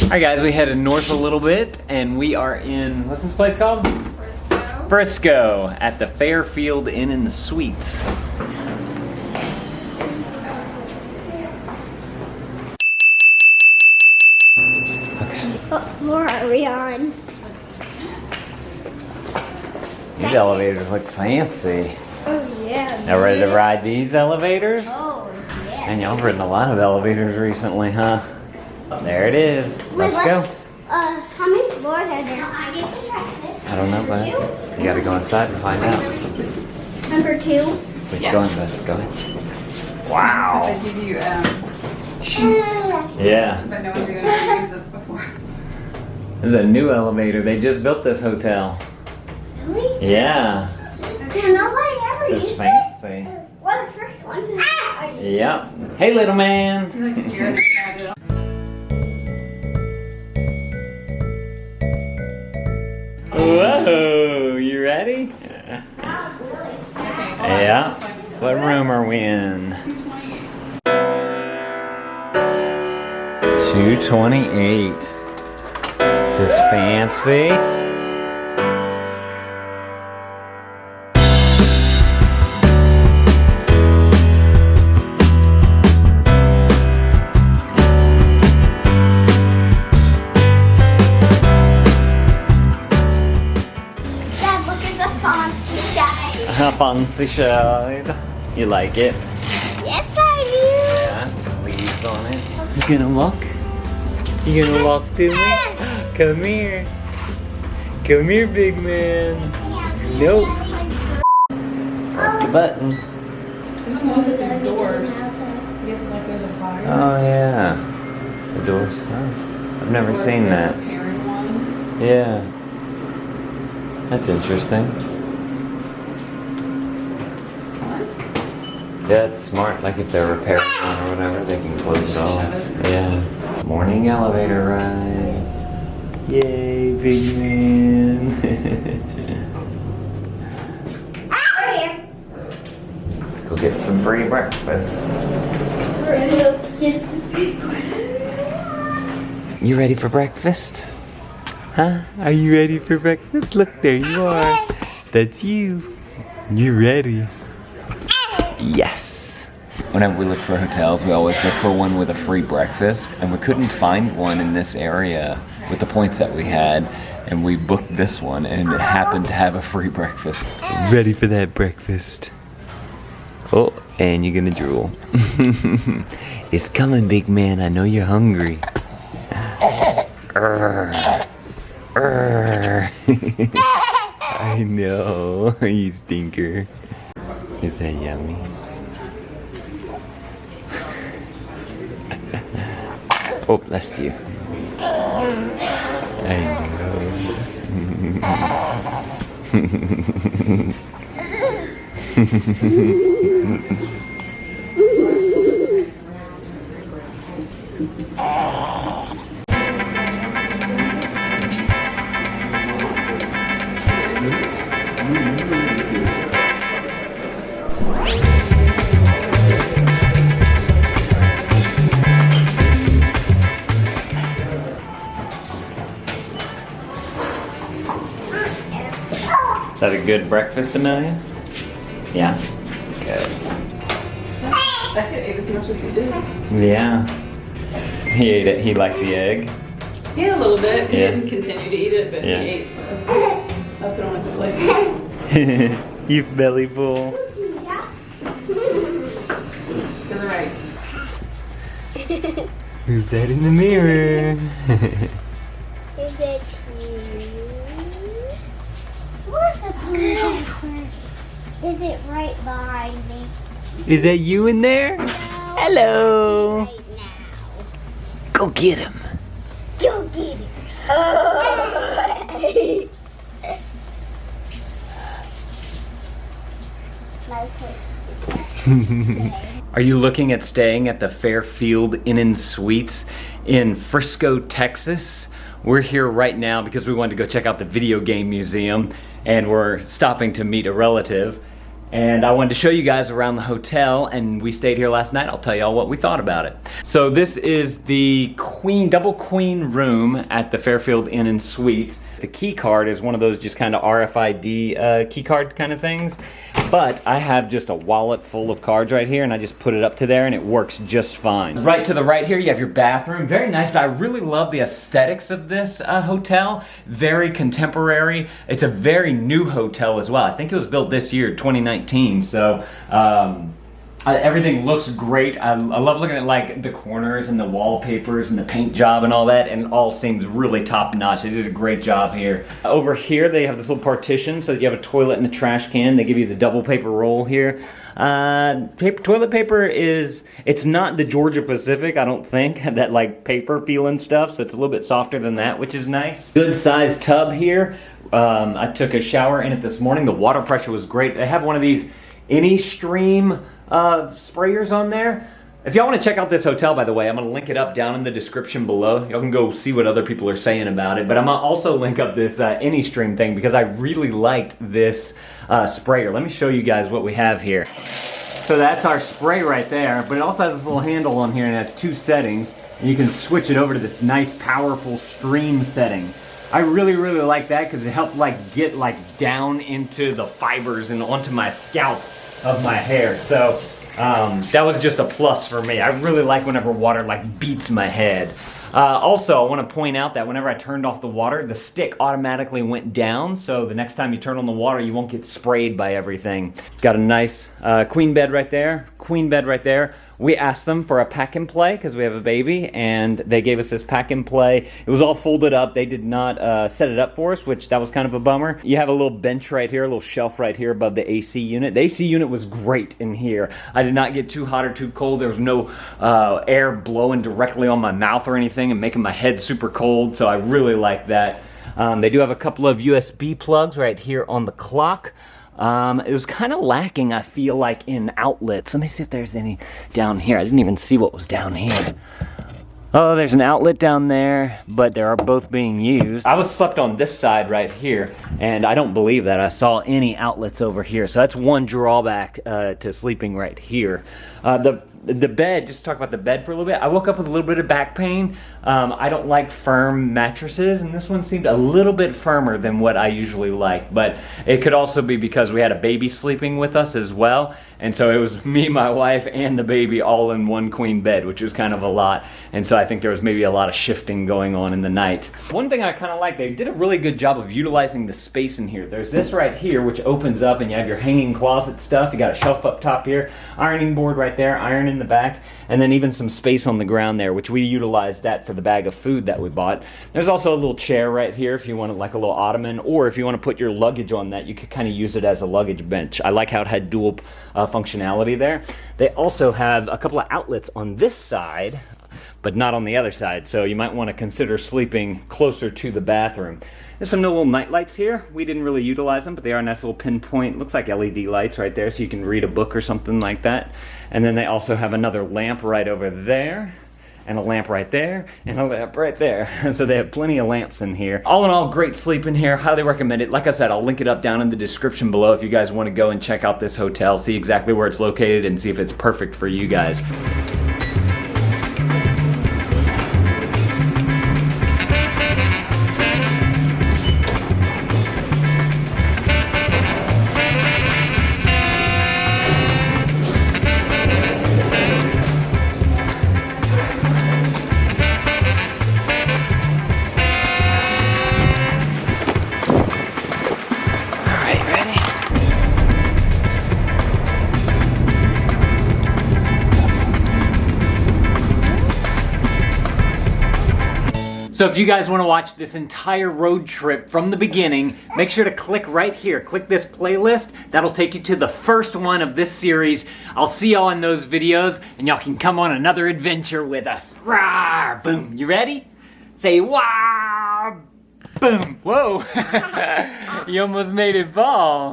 Alright guys, we headed north a little bit and we are in, what's this place called? Frisco. Frisco at the Fairfield Inn Suites. What floor are we on? These elevators look fancy. Oh yeah. Now ready to ride these elevators? Oh yeah. And y'all have ridden a lot of elevators recently, huh? There it is. Let's go. How many floors are there? I get to press it. I don't know, but you gotta go inside and find out. Number 2. Let's go inside. Go ahead. Wow. They give you sheets, Yeah. but no one's even used this before. This is a new elevator. They just built this hotel. Really? Yeah. Nobody ever This is used fancy. it. What the first one? Yep. Hey, little man. He's like scared to grab it. Whoa, you ready? Oh, really? Yeah. What room are we in? 228. Is this fancy? Dad, look at the fancy side. A fancy side. You like it? Yes, I Yeah, some leaves on it. You gonna walk? You gonna walk to me? Come here. Come here, big man. do. Nope. Press the button. I just noticed that there's doors. I guess like there's a fire. Oh yeah. The door's oh, I've never seen that. Repairing one. Yeah. That's interesting. Yeah, it's smart. Like if they're repairing one or whatever, they can close it off. Yeah. Morning elevator ride. Yay, big man. Let's go get some free breakfast. You ready for breakfast? Huh? Are you ready for breakfast? Look, there you are. That's you. You're ready. Yes. Whenever we look for hotels, we always look for one with a free breakfast, and we couldn't find one in this area with the points that we had, and we booked this one, and it happened to have a free breakfast. Ready for that breakfast? Oh, and you're gonna drool. It's coming, big man. I know you're hungry. I know, you stinker. Is that yummy? Oh, bless you. I Is that a good breakfast, Amelia? Yeah? Good. That kid ate as much as he did. Yeah. He ate it. He liked the egg. Yeah, a little bit. He Yeah. didn't continue to eat it, but Yeah. he ate. I'll put on his plate. You belly full. To the right. Who's that in the mirror? Is it you? Where's the blue? Is it right behind me? Is that you in there? No. Hello. Right now. Go get him. Go get it. Oh. Are you looking at staying at the Fairfield Inn Suites in Frisco, Texas? We're here right now because we wanted to go check out the Video Game Museum, and we're stopping to meet a relative. and I wanted to show you guys around the hotel, and we stayed here last night. I'll tell y'all what we thought about it. So this is the double queen room at the Fairfield Inn Suites. The key card is one of those just kind of RFID key card kind of things. But I have just a wallet full of cards right here, and I just put it up to there, and it works just fine. Right to the right here, you have your bathroom. Very nice, but I really love the aesthetics of this hotel. Very contemporary. It's a very new hotel as well. I think it was built this year, 2019. So everything looks great. I love looking at like the corners and the wallpapers and the paint job and all that, and it all seems really top notch. They did a great job here. Over here they have this little partition so that you have a toilet and a trash can. They give you the double paper roll here. Toilet paper it's not the Georgia Pacific, I don't think, that like paper feeling stuff, so it's a little bit softer than that, which is nice. Good sized tub here. I took a shower in it this morning. The water pressure was great. They have one of these AnyStream sprayers on there. If y'all want to check out this hotel, by the way, I'm going to link it up down in the description below. Y'all can go see what other people are saying about it. But I'm going to also link up this AnyStream thing because I really liked this sprayer. Let me show you guys what we have here. So that's our spray right there, but it also has this little handle on here and it has 2 settings. And you can switch it over to this nice, powerful stream setting. I really like that because it helped like get like down into the fibers and onto my scalp of my hair. So that was just a plus for me. I really like whenever water like beats my head. Also, I want to point out that whenever I turned off the water, the stick automatically went down, so the next time you turn on the water, you won't get sprayed by everything. Got a nice queen bed right there, We asked them for a pack and play because we have a baby, and they gave us this pack and play. It was all folded up. They did not set it up for us, which that was kind of a bummer. You have a little bench right here, a little shelf right here above the AC unit. The AC unit was great in here. I did not get too hot or too cold. There was no air blowing directly on my mouth or anything and making my head super cold, so I really like that. They do have a couple of USB plugs right here on the clock. It was kind of lacking, I feel like, in outlets. Let me see if there's any down here. I didn't even see what was down here. Oh, there's an outlet down there, but they are both being used. I was slept on this side right here, and I don't believe that I saw any outlets over here. So that's one drawback to sleeping right here. The bed, just to talk about the bed for a little bit, I woke up with a little bit of back pain. I don't like firm mattresses, and this one seemed a little bit firmer than what I usually like, but it could also be because we had a baby sleeping with us as well, and so it was me, my wife, and the baby all in one queen bed, which was kind of a lot, and so I think there was maybe a lot of shifting going on in the night. One thing I kind of like, they did a really good job of utilizing the space in here. There's this right here, which opens up, and you have your hanging closet stuff. You got a shelf up top here, ironing board right there, iron in the back, and then even some space on the ground there, which we utilized that for the bag of food that we bought. There's also a little chair right here if you want like a little ottoman, or if you want to put your luggage on that, you could kind of use it as a luggage bench. I like how it had dual functionality there. They also have a couple of outlets on this side, but not on the other side, so you might want to consider sleeping closer to the bathroom. There's some little night lights here. We didn't really utilize them, but they are nice little pinpoint, looks like LED lights right there, so you can read a book or something like that. And then they also have another lamp right over there, and a lamp right there, and a lamp right there. So they have plenty of lamps in here. All in all, great sleep in here. Highly recommend it. Like I said, I'll link it up down in the description below if you guys want to go and check out this hotel, see exactly where it's located, and see if it's perfect for you guys. So if you guys want to watch this entire road trip from the beginning, make sure to click right here. Click this playlist. That'll take you to the first one of this series. I'll see y'all in those videos, and y'all can come on another adventure with us. Rawr, boom. You ready? Say wow, boom. Whoa. You almost made it fall.